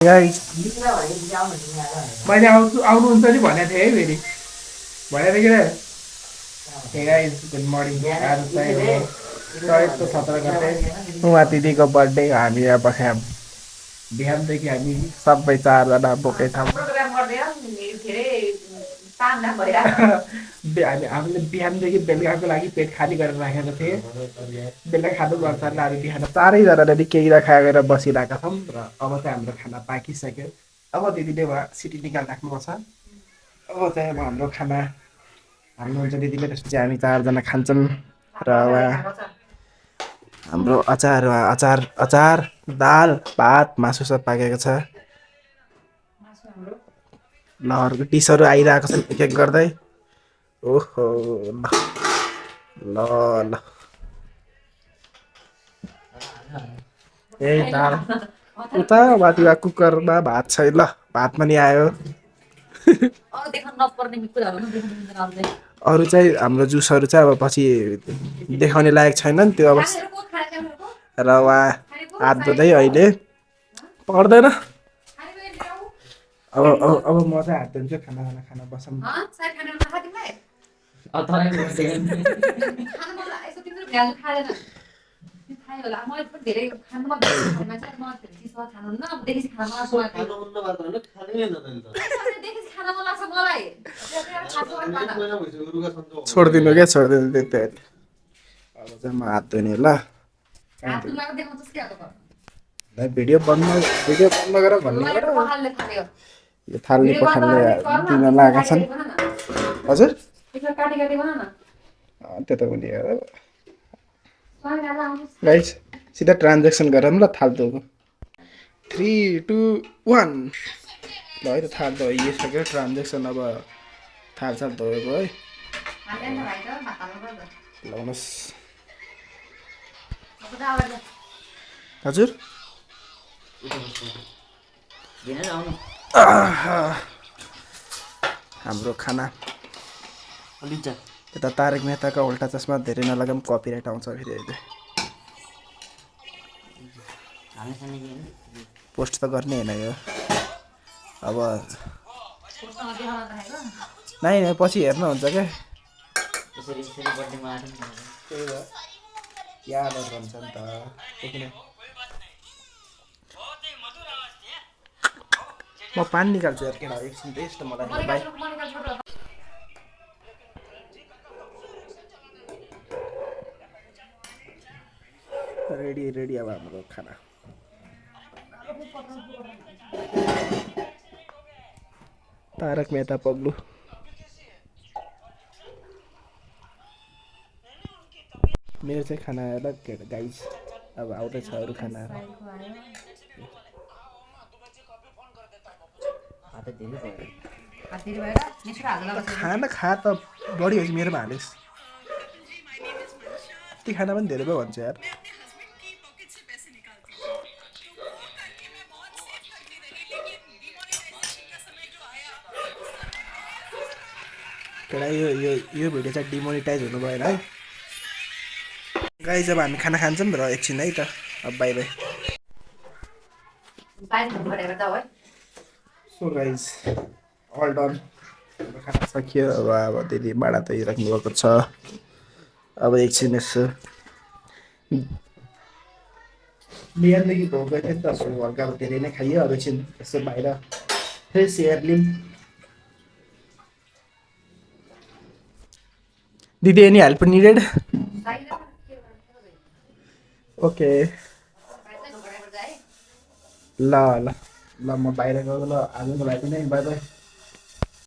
guys मैले आउनुहुन्छ नि भनेको थिएँ है फेरि भनेको थिएँ कि हे गाइस गुड मर्निङ आज चाहिँ 17 गते उहाँ दिदीको बर्थडे हामी यहाँ बस्यौँ बिहानदेखि हामी सबै 4जना बोकै छौँ हामीले बिहानदेखि बेलुकाको लागि पेट खाली गरेर राखेको थिएँ बेलुका खानु पर्छ हामी बिहान 4जनाले केही नखाएर बसिरहेका छौँ र अब चाहिँ हाम्रो खाना पाकिसक्यो अब दिदीले उहाँ सिटी निकालिराख्नुपर्छ अब चाहिँ अब हाम्रो खाना हाल्नुहुन्छ दिदीले त्यसपछि हामी 4जना खान्छौँ र उहाँ हाम्रो अचार दाल भात मासु सब पाकेको छ लहरको डिसहरू आइरहेको छ एक एक गर्दै ओहो ल ल यही दाल उता माथि कुकरमा भात छ ल भात पनि आयो अरू चाहिँ हाम्रो जुसहरू चाहिँ अब पछि देखाउने लायक छैनन् त्यो अब र उहाँ हात धुँदै अहिले पर्दैन अब म चाहिँ हात धुन्छु खाना बसौँ छोडिदिनु क्या छोडिदिनु त्यो अब चाहिँ म हात धुने ल भिडियो बन्द गरेर भन्ने यो थाल्ने पखाल्ने दिन लागेका छन् हजुर त्यो त हुने हो गाइस सिधा ट्रान्जेक्सन गरौँ ल थाल्दोको 3 2 1 ल है त थाल्दो भइसक्यो ट्रान्जेक्सन अब थाल्छ धोएको है लाउनुहोस् हजुर हाम्रो खाना यता तारक मेहताका उल्टा चस्मा धेरै नलगाम कपिराइट आउँछ फेरि अहिले पोस्ट त गर्ने होइन यो अब नै पछि हेर्नुहुन्छ क्या यादहरू रहन्छ नि त म पानी निकाल्छु यार केटा एकछिन टेस्ट मलाई बाई रेडी अब हाम्रो खाना तारक मेहता पग्लु मेरो चाहिँ खाना अलग केटा गाइस अब आउँदैछ अरू खाना खाना खा त बढी होस् मेरोमा हालिस् ती खाना पनि धेरै भयो भन्छ यार केटा यो भिडियो चाहिँ डिमोनिटाइज हुनु भएन है गाइस अब हामी खाना खान्छौँ र एकछिन है त अब bye bye so guys all done खाना सकियो अब दिदी भाँडा धोइराख्नु भएको छ अब एकछिन यसो बिहानदेखि भोक थियो नि त हल्का अब धेरै नै खाइयो अब एकछिन यसो बाहिर फ्रेस एयर लिउँ दिदी एनी हेल्प निडेड ओके ल म बाहिर गएको ल आजको लागि नै बाई बाई